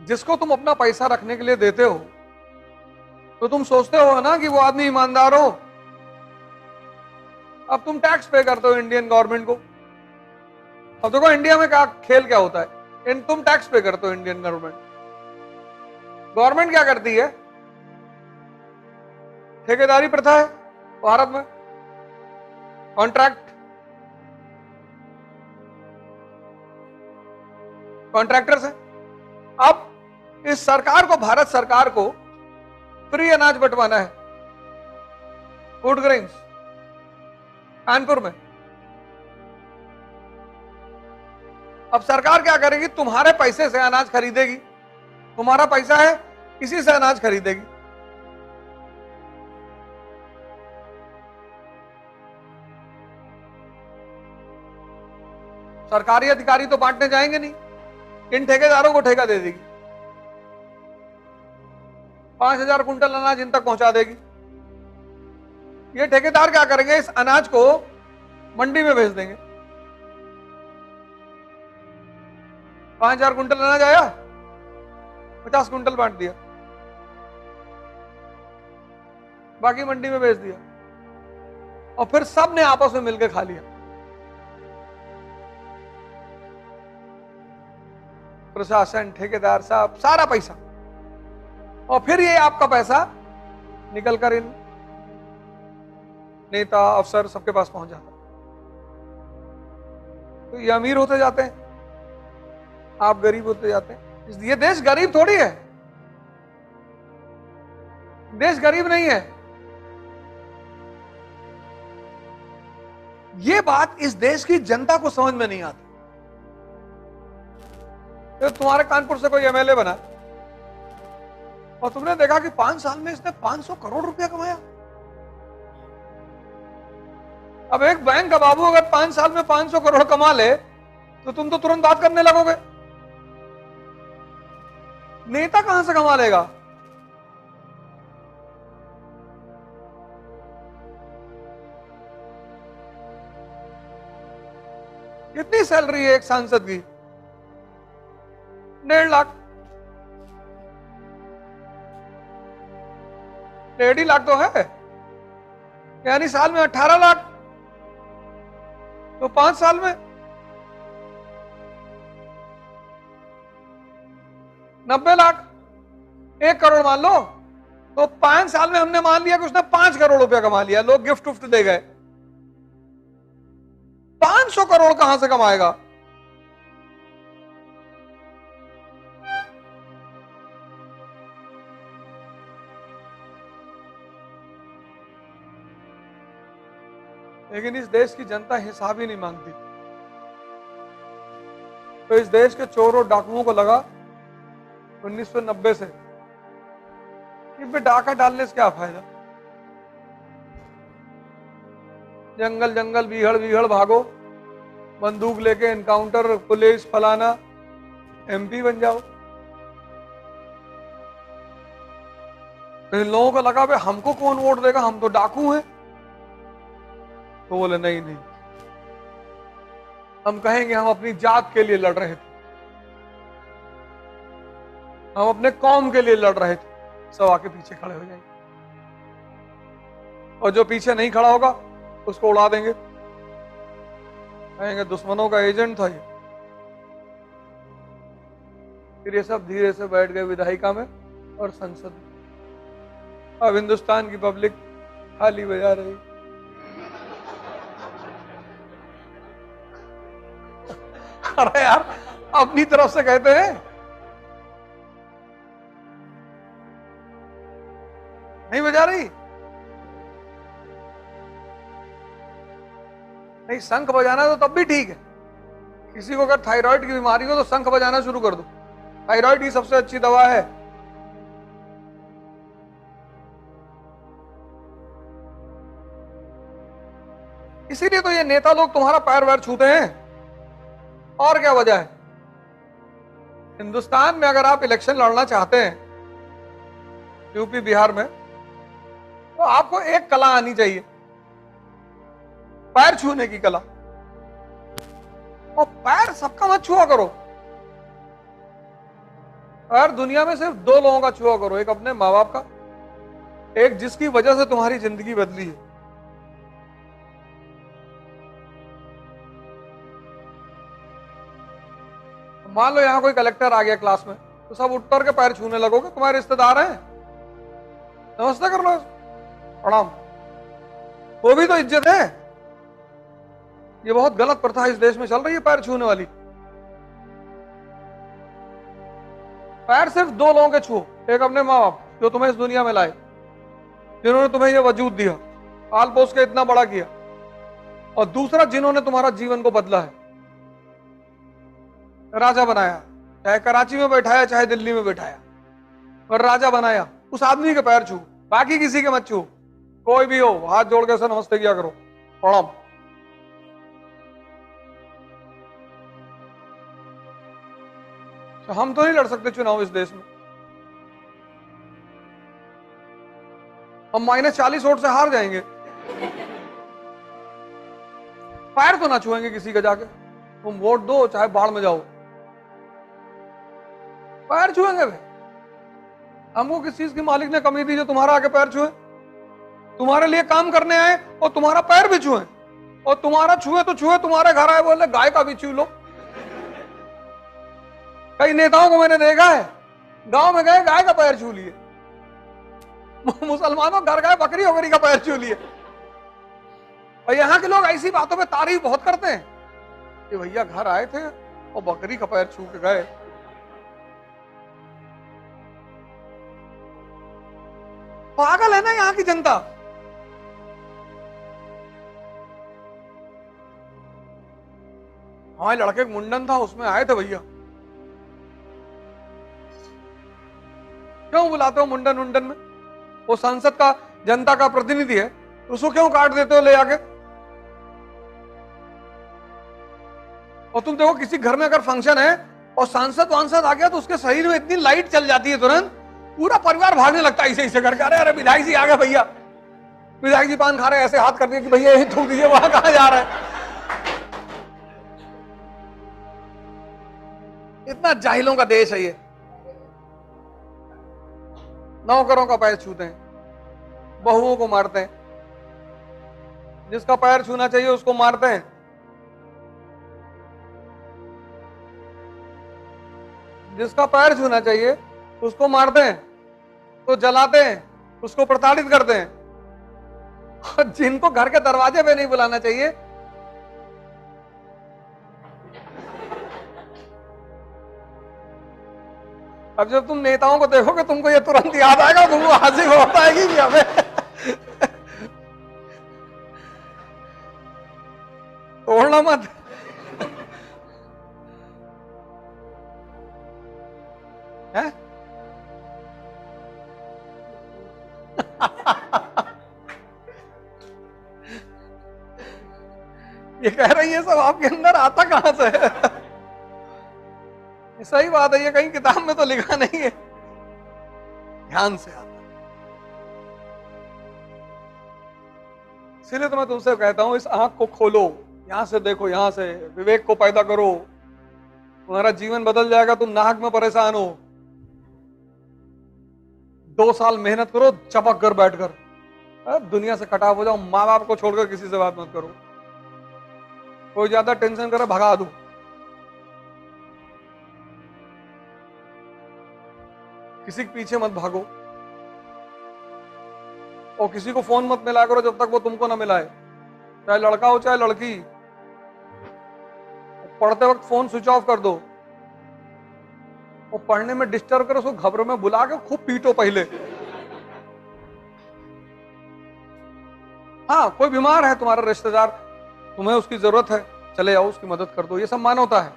जिसको तुम अपना पैसा रखने के लिए देते हो तो तुम सोचते हो ना कि वो आदमी ईमानदार हो। अब तुम टैक्स पे करते हो इंडियन गवर्नमेंट को। अब देखो इंडिया में क्या खेल क्या होता है, तुम टैक्स पे करते हो इंडियन गवर्नमेंट। गवर्नमेंट क्या करती है, ठेकेदारी प्रथा है भारत में, कॉन्ट्रैक्टर्स है। अब इस सरकार को, भारत सरकार को फ्री अनाज बंटवाना है फूड ग्रेन्स कानपुर में। अब सरकार क्या करेगी, तुम्हारे पैसे से अनाज खरीदेगी, तुम्हारा पैसा है इसी से अनाज खरीदेगी। सरकारी अधिकारी तो बांटने जाएंगे नहीं, इन ठेकेदारों को ठेका दे देगी, 5,000 कुंटल अनाज इन तक पहुंचा देगी। ये ठेकेदार क्या करेंगे, इस अनाज को मंडी में भेज देंगे। 5,000 कुंटल अनाज आया, 50 कुंटल बांट दिया, बाकी मंडी में भेज दिया, और फिर सब ने आपस में मिलकर खा लिया। प्रशासन, ठेकेदार साहब, सारा पैसा, और फिर ये आपका पैसा निकलकर इन नेता, अफसर सबके पास पहुंच जाता। तो ये अमीर होते जाते हैं, आप गरीब होते जाते हैं। ये देश गरीब थोड़ी है, देश गरीब नहीं है। ये बात इस देश की जनता को समझ में नहीं आती। तो तुम्हारे कानपुर से कोई एमएलए बना और तुमने देखा कि 5 साल में इसने 500 करोड़ रुपया कमाया। अब एक बैंक का बाबू अगर 5 साल में 500 करोड़ कमा ले तो तुम तो तुरंत बात करने लगोगे। नेता कहां से कमा लेगा? कितनी सैलरी है एक सांसद की? 1.5 लाख, 1.5 लाख तो है, यानी साल में 18 लाख, तो 5 साल में 90 लाख, 1 करोड़ मान लो, तो 5 साल में हमने मान लिया कि उसने 5 करोड़ रुपया कमा लिया। लोग गिफ्ट उफ्ट दे गए। 500 करोड़ कहां से कमाएगा? लेकिन इस देश की जनता हिसाब ही नहीं मांगती। तो इस देश के चोरों डाकुओं को लगा 1990 से कि डाका डालने से क्या फायदा, जंगल जंगल बीहड़ बीहड़ भागो, बंदूक लेके एनकाउंटर, पुलिस फलाना, एमपी बन जाओ। इन लोगों को लगा भाई हमको कौन वोट देगा, हम तो डाकू हैं। तो बोले नहीं नहीं, हम कहेंगे हम अपनी जात के लिए लड़ रहे थे, हम अपने कौम के लिए लड़ रहे थे। सब आके पीछे खड़े हो जाएंगे, और जो पीछे नहीं खड़ा होगा उसको उड़ा देंगे, कहेंगे दुश्मनों का एजेंट था ये। फिर ये सब धीरे से बैठ गए विधायिका में और संसद में। अब हिंदुस्तान की पब्लिक थाली बजा रही। अरे यार, अपनी तरफ से कहते हैं, नहीं बजा रही। नहीं, शंख बजाना तो तब भी ठीक है। किसी को अगर थायराइड की बीमारी हो तो शंख बजाना शुरू कर दो, थायराइड की सबसे अच्छी दवा है। इसीलिए तो ये नेता लोग तुम्हारा पैर वैर छूते हैं, और क्या वजह है? हिंदुस्तान में अगर आप इलेक्शन लड़ना चाहते हैं, यूपी बिहार में, तो आपको एक कला आनी चाहिए, पैर छूने की कला। और पैर सबका मत छुआ करो। यार दुनिया में सिर्फ दो लोगों का छुआ करो, एक अपने माँ बाप का, एक जिसकी वजह से तुम्हारी जिंदगी बदली है। मान लो यहां कोई कलेक्टर आ गया क्लास में, तो सब उठ कर के पैर छूने लगोगे, तुम्हारे रिश्तेदार हैं, नमस्ते कर लो, प्रणाम, वो भी तो इज्जत है। ये बहुत गलत प्रथा इस देश में चल रही है, पैर छूने वाली। पैर सिर्फ दो लोगों के छू, एक अपने माँ बाप जो तुम्हें इस दुनिया में लाए, जिन्होंने तुम्हें ये वजूद दिया, पाल पोस के इतना बड़ा किया, और दूसरा जिन्होंने तुम्हारा जीवन को बदला है, राजा बनाया, चाहे कराची में बैठाया चाहे दिल्ली में बैठाया, और राजा बनाया, उस आदमी के पैर छू, बाकी किसी के मत छू। कोई भी हो हाथ जोड़ के नमस्ते किया करो, प्रणाम। हम तो नहीं लड़ सकते चुनाव इस देश में, हम -40 वोट से हार जाएंगे। पैर तो ना छुएंगे किसी का जाके, तुम वोट दो चाहे बाढ़ में जाओ, पैर छुएंगे भाई। हमको किस चीज की मालिक ने कमी दी जो तुम्हारा आके पैर छुए? तुम्हारे लिए काम करने आए और तुम्हारा पैर भी छुए, और तुम्हारा छुए तो छुए, तुम्हारे घर आए बोले गाय का भी छू लो। कई नेताओं को मैंने देखा है, गांव में गए गाय का पैर छू लिए, मुसलमानों घर गए बकरी वकरी का पैर छू लिए। और यहाँ के लोग ऐसी बातों में तारीफ बहुत करते हैं कि भैया घर आए थे और बकरी का पैर छू के गए। पागल है ना यहाँ की जनता। हमारे लड़के का मुंडन था, उसमें आए थे भैया। क्यों बुलाते हो मुंडन उंडन में? वो संसद का जनता का प्रतिनिधि है, उसको क्यों काट देते हो ले आके? और तुम देखो किसी घर में अगर फंक्शन है और सांसद वांसद आ गया तो उसके शरीर में इतनी लाइट चल जाती है, तुरंत पूरा परिवार भागने लगता है ऐसे ऐसे करके। अरे विधायक जी आ गए भैया, विधायक जी पान खा रहे हैं, ऐसे हाथ कर दिए कि भैया यही थूक दीजिए, वहां कहां जा रहा है। इतना जाहिलों का देश है ये। नौकरों का पैर छूते हैं, बहुओं को मारते हैं, जिसका पैर छूना चाहिए उसको मारते हैं, जिसका पैर छूना चाहिए उसको मारते हैं, तो जलाते हैं, उसको प्रताड़ित करते हैं। और जिनको घर के दरवाजे पे नहीं बुलाना चाहिए, अब जब तुम नेताओं को देखोगे तुमको ये तुरंत याद आएगा, तुमको हंसी बहुत आएगी कि हमें तोड़ना मत। है ये कह रही है सब आपके अंदर आता कहां से है? सही बात है, ये कहीं किताब में तो लिखा नहीं है, ध्यान से आता। इसीलिए तो मैं तुमसे कहता हूं, इस आंख को खोलो, यहां से देखो, यहां से विवेक को पैदा करो, तुम्हारा जीवन बदल जाएगा। तुम नाहक में परेशान हो, 2 साल मेहनत करो चपक कर बैठकर, दुनिया से कटाव हो जाओ, माँ बाप को छोड़कर किसी से बात मत करो, कोई ज्यादा टेंशन करे भगा दो। किसी के पीछे मत भागो, और किसी को फोन मत मिला करो जब तक वो तुमको ना मिलाए, चाहे लड़का हो चाहे लड़की। पढ़ते वक्त फोन स्विच ऑफ कर दो, और पढ़ने में डिस्टर्ब करो उसको घबरों में बुला के खूब पीटो पहले। हाँ, कोई बीमार है तुम्हारा रिश्तेदार, तुम्हें उसकी जरूरत है, चले जाओ उसकी मदद कर दो, ये सब मानवता है।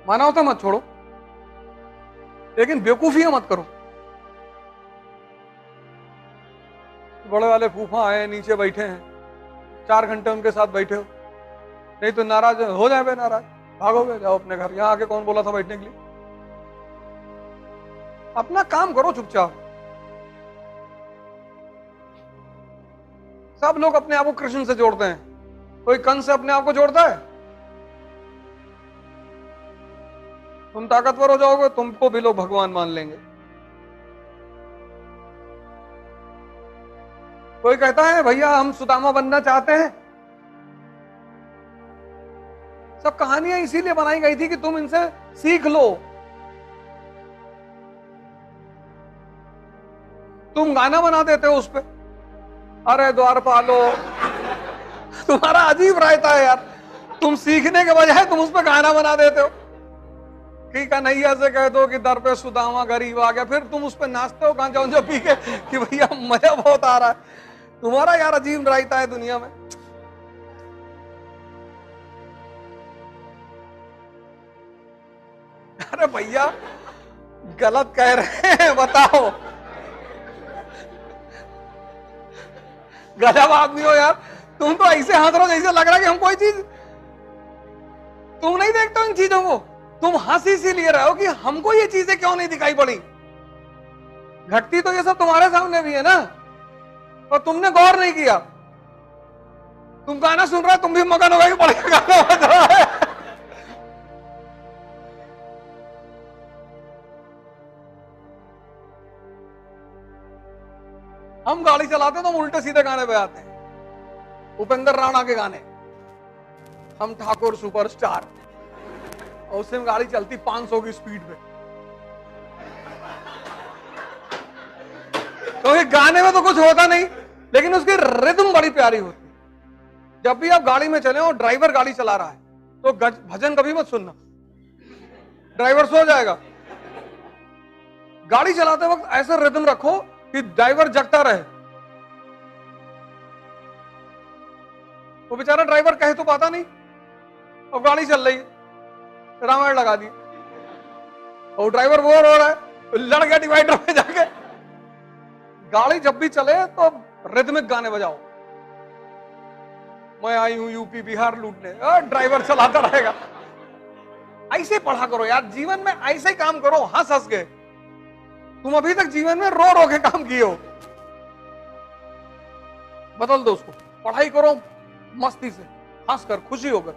मानवता मत छोड़ो, लेकिन बेवकूफियां मत करो। बड़े वाले फूफा आए, नीचे बैठे हैं, 4 घंटे उनके साथ बैठे हो, नहीं तो नाराज हो जाए, नाराज भागोगे, जाओ अपने घर। यहां आके कौन बोला था बैठने के लिए? अपना काम करो चुपचाप। सब लोग अपने आप को कृष्ण से जोड़ते हैं, कोई कंस से अपने आप को जोड़ता है? तुम ताकतवर हो जाओगे, तुमको भी लोग भगवान मान लेंगे। कोई कहता है भैया हम सुदामा बनना चाहते हैं। सब कहानियां इसीलिए बनाई गई थी कि तुम इनसे सीख लो। तुम गाना बना देते हो उस पे, अरे द्वारपालो। तुम्हारा अजीब रहता है यार, तुम सीखने के बजाय तुम उस पे गाना बना देते हो कि कन्हैया से कह दो कि दर पे सुदामा गरीब आ गया, फिर तुम उस पे नाचते हो गांजा उंजा पी के कि भैया मजा बहुत आ रहा है। तुम्हारा यार अजीब रहता है दुनिया में। अरे भैया गलत कह रहे हैं, बताओ। गजब आदमी हो यार, तुम तो ऐसे हंस रहे हो जैसे लग रहा है कि हम कोई चीज, तुम नहीं देखते हो इन चीजों को, तुम हंस इसीलिए रहे हो कि हमको ये चीजें क्यों नहीं दिखाई पड़ी। घटती तो ये सब तुम्हारे सामने भी है ना, और तुमने गौर नहीं किया। तुम गाना सुन रहे हो, तुम भी मगन हो गए कि बढ़िया गाना बज रहा है। हम गाड़ी चलाते तो हम उल्टे सीधे गाने पे आते हैं, उपेंद्र राणा के गाने, हम ठाकुर सुपरस्टार, और उससे गाड़ी चलती 500 की स्पीड पे। क्योंकि गाने में तो कुछ होता नहीं, लेकिन उसकी रिदम बड़ी प्यारी होती है। जब भी आप गाड़ी में चले और ड्राइवर गाड़ी चला रहा है तो भजन कभी मत सुनना, ड्राइवर सो जाएगा। गाड़ी चलाते वक्त ऐसा रिदम रखो कि ड्राइवर जगता रहे। वो बेचारा ड्राइवर कहे तो पाता नहीं, और गाड़ी चल रही है, रामायण लगा दी, और ड्राइवर बोर हो रहा है, लड़ गया डिवाइडर में जाके। गाड़ी जब भी चले तो रिदमिक गाने बजाओ, मैं आई हूं यूपी बिहार लूटने, ड्राइवर चलाता रहेगा। ऐसे पढ़ा करो यार, जीवन में ऐसे ही काम करो, हंस हंस के। तुम अभी तक जीवन में रो रो के काम किए हो, बदल दो उसको, पढ़ाई करो मस्ती से, हंस कर, खुशी होकर।